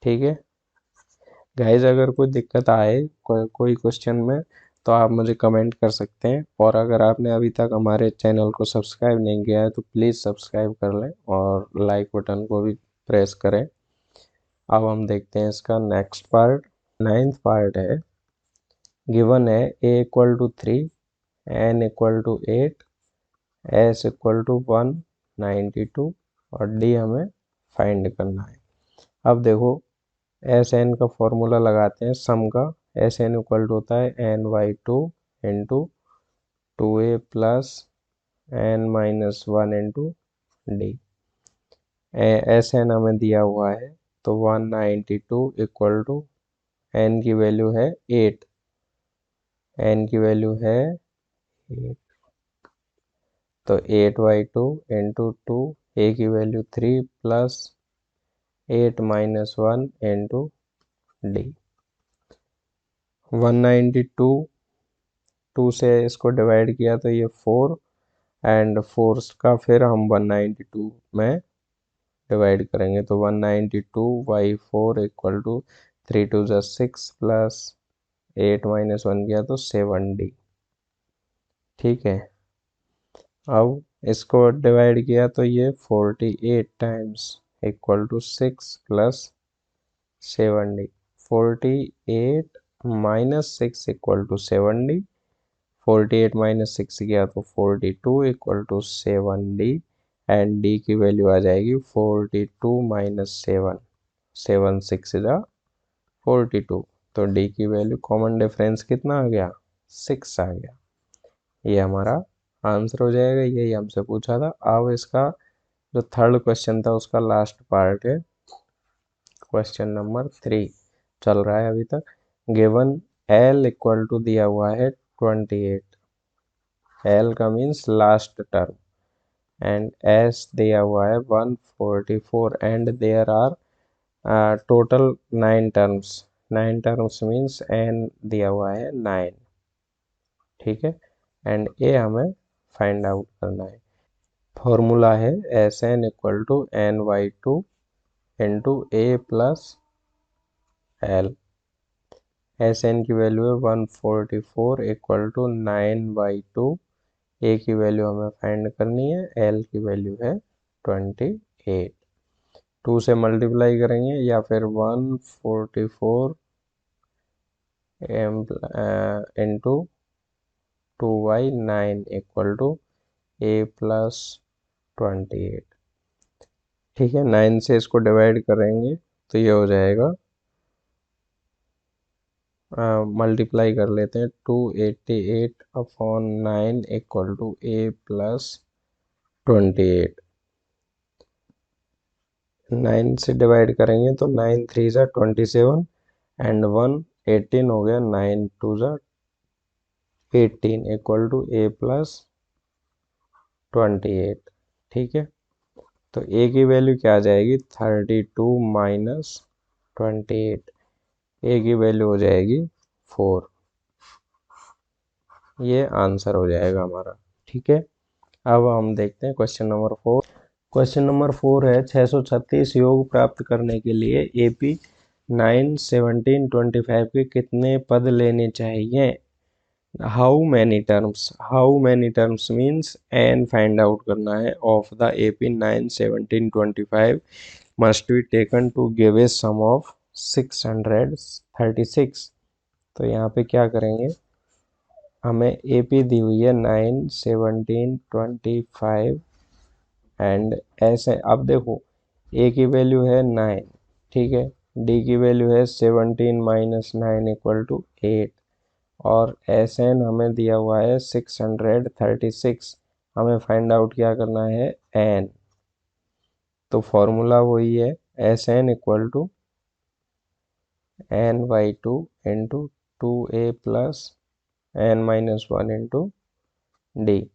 ठीक है गाइज, अगर कोई दिक्कत आए कोई क्वेश्चन में तो आप मुझे कमेंट कर सकते हैं, और अगर आपने अभी तक हमारे चैनल को सब्सक्राइब नहीं किया है तो प्लीज़ सब्सक्राइब कर लें और लाइक बटन को भी प्रेस करें। अब हम देखते हैं इसका नेक्स्ट पार्ट। नाइन्थ पार्ट है, गिवन है a equal to 3, n equal to 8, s equal to 192 और d हमें फाइंड करना है। अब देखो, एस एन का फॉर्मूला लगाते हैं सम का। एस एन इक्वल टू होता है n/2 into 2a plus n-1 into D. S N हमें दिया हुआ है, तो 192 इक्वल टू n की वैल्यू है 8, n की वैल्यू है 8, तो 8/2 इंटू 2, a की वैल्यू 3 प्लस 8-1 इंटू डी। 192 2 से इसको डिवाइड किया तो ये 4, एंड फोर्स का फिर हम 192 में डिवाइड करेंगे, तो 192/4 इक्वल टू 3 2 6 प्लस 8-1 किया तो 7d। ठीक है, अब इसको डिवाइड किया तो ये 48 times equal to 6 plus 7d। 48 minus 6 equal to 7d, 48 minus 6 किया तो 42 equal to 7d, and d की वैल्यू आ जाएगी 42 माइनस 7, 7 6 जा 42, तो d की वैल्यू कॉमन डिफरेंस कितना आ गया, 6 आ गया। ये हमारा आंसर हो जाएगा, यही हमसे पूछा था। अब इसका जो थर्ड क्वेश्चन था उसका लास्ट पार्ट है, क्वेश्चन नंबर 3 चल रहा है अभी तक। गिवन l इक्वल टू दिया हुआ है 28, L का means last term, and S दिया हुआ है 144, and there are total 9 terms. 9 terms means n दिया हुआ है 9। ठीक है, एंड a हमें फाइंड आउट करना है। फॉर्मूला है Sn equal to n/2 into a plus l। Sn की वैल्यू है 144 इक्वल टू 9/2, a की वैल्यू हमें फाइंड करनी है, l की वैल्यू है 28। 2 से मल्टीप्लाई करेंगे या फिर 144 into 2/9 equal to a plus 28। ठीक है, 9 से इसको डिवाइड करेंगे तो ये हो जाएगा, मल्टीप्लाई कर लेते हैं, 288/9 इक्वल टू a प्लस 28। 9 से डिवाइड करेंगे तो 9 3 जा 27, एंड 1 18 हो गया, 9 2 जा 18 इक्वल टू a प्लस 28। ठीक है, तो a की वैल्यू क्या आ जाएगी, 32 माइनस 28, a की वैल्यू हो जाएगी 4। ये आंसर हो जाएगा हमारा। ठीक है, अब हम देखते हैं क्वेश्चन नंबर 4। क्वेश्चन नंबर 4 है, 636 योग प्राप्त करने के लिए AP 9 17 25 के कितने पद लेने चाहिए। How many terms means n find out करना है of the AP 9 17 25 must be taken to give a sum of 636। तो यहाँ पे क्या करेंगे, हमें AP दी हुई है 9 17 25, एंड ऐसे अब देखो ए की वैल्यू है 9, ठीक है। डी की वैल्यू है 17 माइनस 9 इक्वल टू 8, और एस एन हमें दिया हुआ है 636। हमें फाइंड आउट क्या करना है, एन। तो फॉर्मूला वही है, S N equal to N by two into 2a plus N minus 1 into D.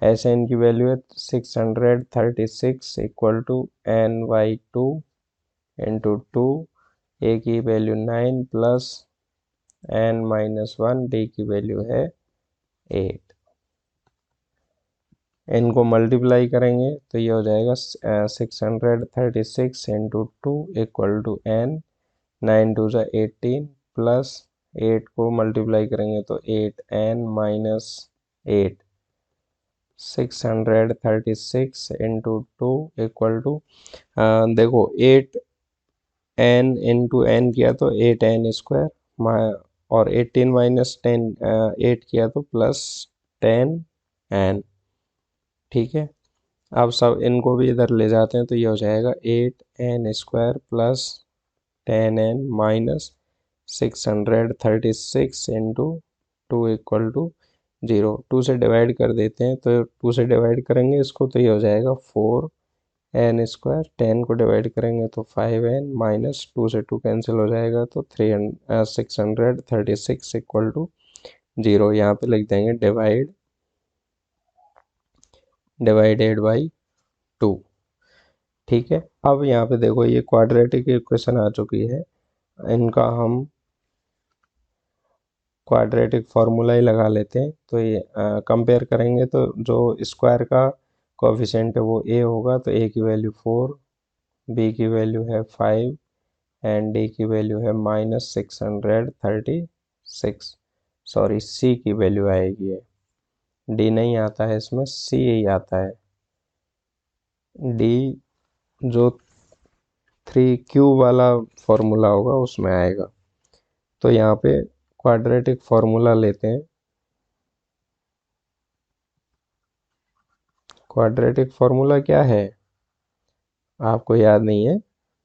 S N की वैल्यू है 636 equal to N by two into 2, A की value 9 plus N minus 1, D की value है 8। इनको multiply करेंगे तो ये हो जाएगा 636 into 2 equal to N, 9 two ज़ा 18 प्लस 8 को मल्टीप्लाई करेंगे तो 8n minus 8। 636 into 2 equal to, देखो 8n इंटू एन किया तो 8n स्क्वायर, और 18 माइनस 10 8 किया तो प्लस 10n, ठीक है। अब सब इनको भी इधर ले जाते हैं तो ये हो जाएगा 8n square plus 10n minus 636 into 2 equal to 0। 2 से डिवाइड कर देते हैं तो 2 से डिवाइड करेंगे इसको तो ये हो जाएगा 4n स्क्वायर। 10 को डिवाइड करेंगे तो 5n माइनस 2 से 2 कैंसिल हो जाएगा तो 636 इक्वल टू 0। यहाँ पे लिख देंगे डिवाइडेड बाई 2, ठीक है। अब यहाँ पे देखो ये क्वाड्रेटिक इक्वेशन आ चुकी है, इनका हम क्वाड्रेटिक फार्मूला ही लगा लेते हैं। तो ये कंपेयर करेंगे तो जो स्क्वायर का कोएफिशिएंट है वो ए होगा, तो ए की वैल्यू 4, बी की वैल्यू है 5 एंड डी की वैल्यू है माइनस 636। सॉरी, सी की वैल्यू आएगी है, डी नहीं आता है इसमें, सी ही आता है। डी जो 3 क्यूब वाला फॉर्मूला होगा उसमें आएगा। तो यहाँ पे क्वाड्रेटिक फार्मूला लेते हैं। क्वाड्रेटिक फार्मूला क्या है, आपको याद नहीं है?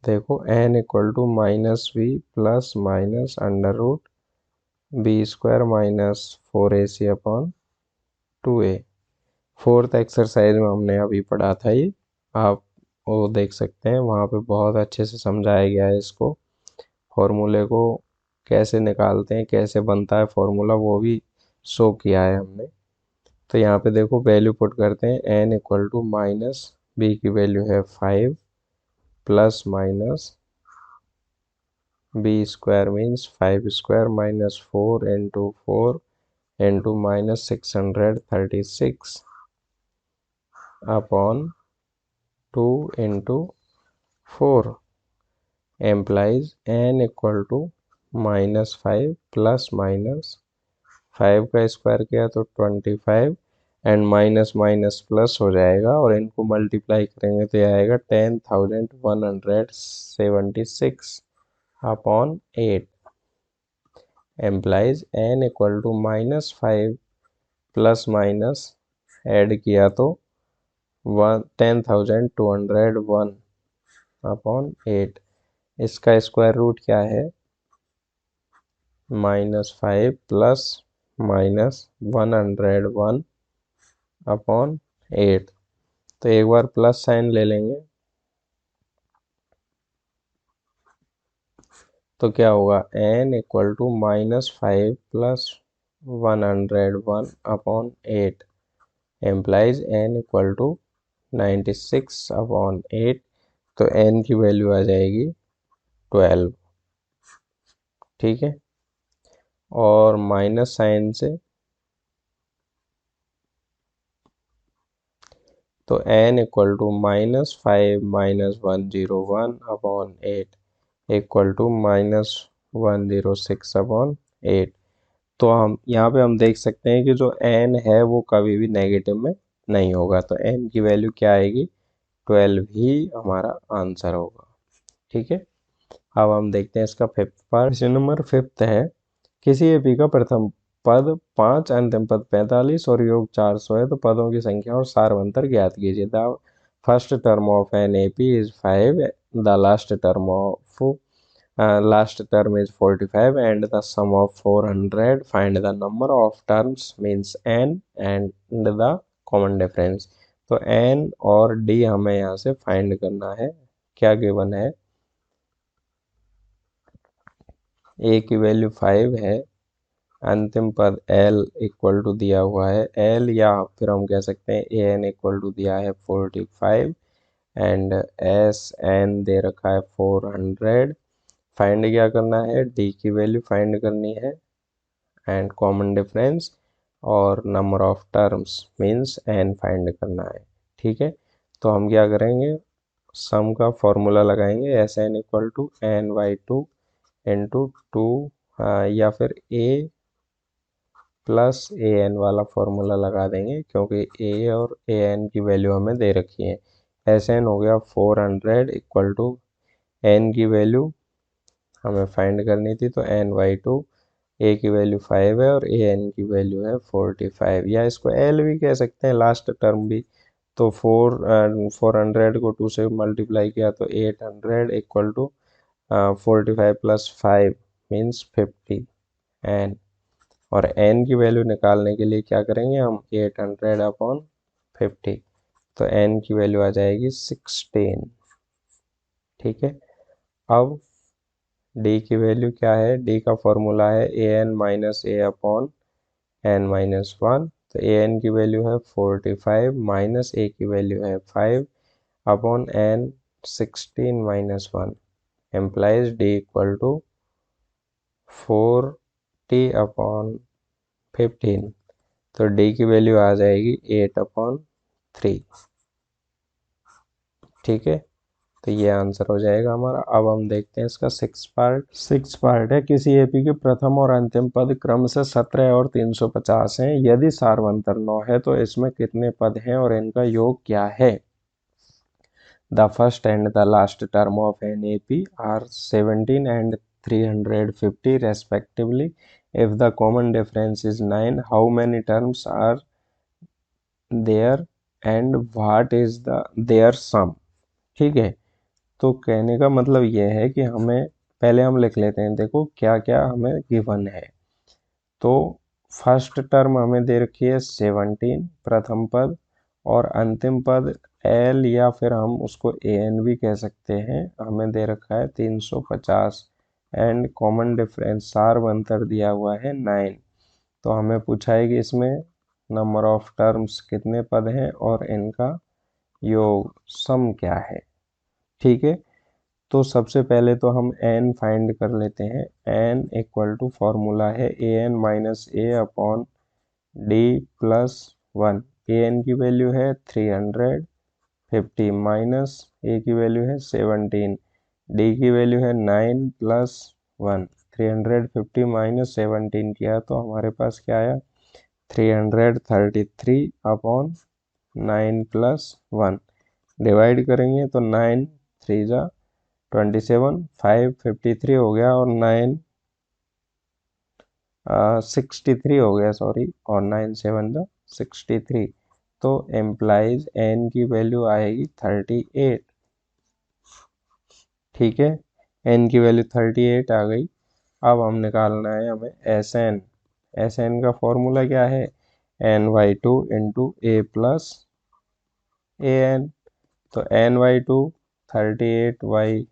देखो n equal to minus B plus minus under root B square minus 4ac upon 2a। Fourth exercise में हमने अभी पढ़ा था ये, आप वो देख सकते हैं, वहाँ पे बहुत अच्छे से समझाया गया है इसको। फॉर्मूले को कैसे निकालते हैं, कैसे बनता है फॉर्मूला, वो भी शो किया है हमने। तो यहाँ पे देखो वैल्यू पुट करते हैं, n equal to minus B की वैल्यू है 5 plus minus B square means 5 square minus 4 into 4 into minus 636 upon 2 into 4 implies n equal to minus 5 plus minus 5 का स्क्वायर किया तो 25 एंड माइनस माइनस प्लस हो जाएगा, और इनको मल्टीप्लाई करेंगे तो यह आएगा 10,176 upon 8 implies n equal to minus 5 plus minus add किया तो 10,201 अपॉन 8। इसका स्क्वायर रूट क्या है, -5 प्लस माइनस 101 अपॉन 8। तो एक बार प्लस साइन ले लेंगे तो क्या होगा, n equal to -5 plus 101 upon 8 implies n equal to 96 upon 8। तो n की वैल्यू आ जाएगी 12, ठीक है। और माइनस साइन से तो n equal to -5 minus 101 upon 8 equal to -106 upon 8। तो हम यहाँ पे हम देख सकते हैं कि जो n है वो कभी भी नेगेटिव में नहीं होगा, तो n की वैल्यू क्या आएगी, 12 ही हमारा आंसर होगा, ठीक है। अब हम देखते हैं इसका fifth part. Question number fifth है, किसी एपी का प्रथम पद 5, अंतिम पद 45 और योग 400 है, तो पदों की संख्या और सारवंतर ज्ञात कीजिए। First term of an A P is 5, the last term is 45 and the sum of 400. Find the number of terms means n and the common difference. तो n और d हमें यहाँ से फाइंड करना है। क्या गिवन है? a की वैल्यू 5 है, अंतिम पद l इक्वल टू दिया हुआ है l, या फिर हम कह सकते हैं an इक्वल टू दिया है 45 एंड एस एन दे रखा है 400। फाइंड क्या करना है? डी की वैल्यू फाइंड करनी है एंड कॉमन डिफरेंस और number of terms means N find करना है। ठीक है, तो हम क्या करेंगे? सम का फॉर्मूला लगाएंगे, S N equal to N by two into two, या फिर ए प्लस ए एन वाला फॉर्मूला लगा देंगे, क्योंकि ए और ए एन की वैल्यू हमें दे रखी है। एस एन हो गया 400 इक्वल टू एन की वैल्यू हमें फाइंड करनी थी, तो एन बाई टू, ए की वैल्यू 5 है और ए एन की वैल्यू है 45, या इसको एल भी कह सकते हैं, लास्ट टर्म भी। तो 400 को 2 से मल्टीप्लाई किया तो 800 equal to 45 plus 5 means 50 N. और एन की वैल्यू निकालने के लिए क्या करेंगे हम? 800 अपॉन 50, तो एन की वैल्यू आ जाएगी 16। ठीक है, अब डी की वैल्यू क्या है? डी का फॉर्मूला है A N minus A upon N minus 1। तो ए एन की वैल्यू है 45 माइनस ए की वैल्यू है 5 upon N 16 minus 1 implies D equal to 40 upon 15। तो डी की वैल्यू आ जाएगी 8 अपॉन 3। ठीक है, तो ये आंसर हो जाएगा हमारा। अब हम देखते हैं इसका सिक्स पार्ट है। किसी एपी के प्रथम और अंतिम पद क्रम से 17 और 350 हैं। यदि सार्वंतर 9 है तो इसमें कितने पद हैं और इनका योग क्या है? The first and the last term of an AP are 17 and 350 respectively. If the common difference is 9, how many terms are there and what is their sum? ठीक है, तो कहने का मतलब यह है कि हमें पहले हम लिख लेते हैं, देखो क्या क्या हमें गिवन है। तो फर्स्ट टर्म हमें दे रखी है 17 प्रथम पद, और अंतिम पद एल या फिर हम उसको ए एन भी कह सकते हैं, हमें दे रखा है 350 एंड कॉमन डिफरेंस सार्वंतर दिया हुआ है 9। तो हमें पूछा है कि इसमें नंबर ऑफ टर्म्स कितने पद हैं और इनका योग सम क्या है। ठीक है, तो सबसे पहले तो हम n फाइंड कर लेते हैं। n इक्वल टू फॉर्मूला है A N minus A upon D plus 1। A N की वैल्यू है 350 माइनस ए की वैल्यू है 17, डी की वैल्यू है 9 प्लस 1। 350 माइनस 17 किया तो हमारे पास क्या आया? 333 अपॉन 9 प्लस 1। डिवाइड करेंगे तो 9 3 जा 27, 5 53 हो गया और 9 63 हो गया, सॉरी, और 9 7 जा 63। तो एम्प्लाइज एन की वैल्यू आएगी 38। ठीक है, एन की वैल्यू 38 आ गई। अब हम निकालना है हमें एस एन। एस एन का फॉर्मूला क्या है? N by two into A plus A N. तो N by two 38 by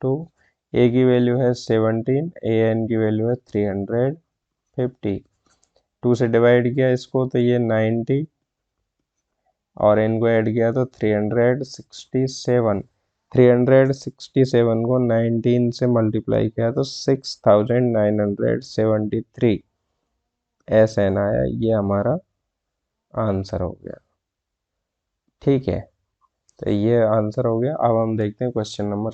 two, A की वैल्यू है 17, ए एन की वैल्यू है 350। 2 से डिवाइड किया इसको तो ये 90, और इनको ऐड किया तो 367। 367 को 19 से मल्टीप्लाई किया तो 6973 एस एन आया। ये हमारा आंसर हो गया। ठीक है, तो ये आंसर हो गया। अब हम देखते हैं क्वेश्चन नंबर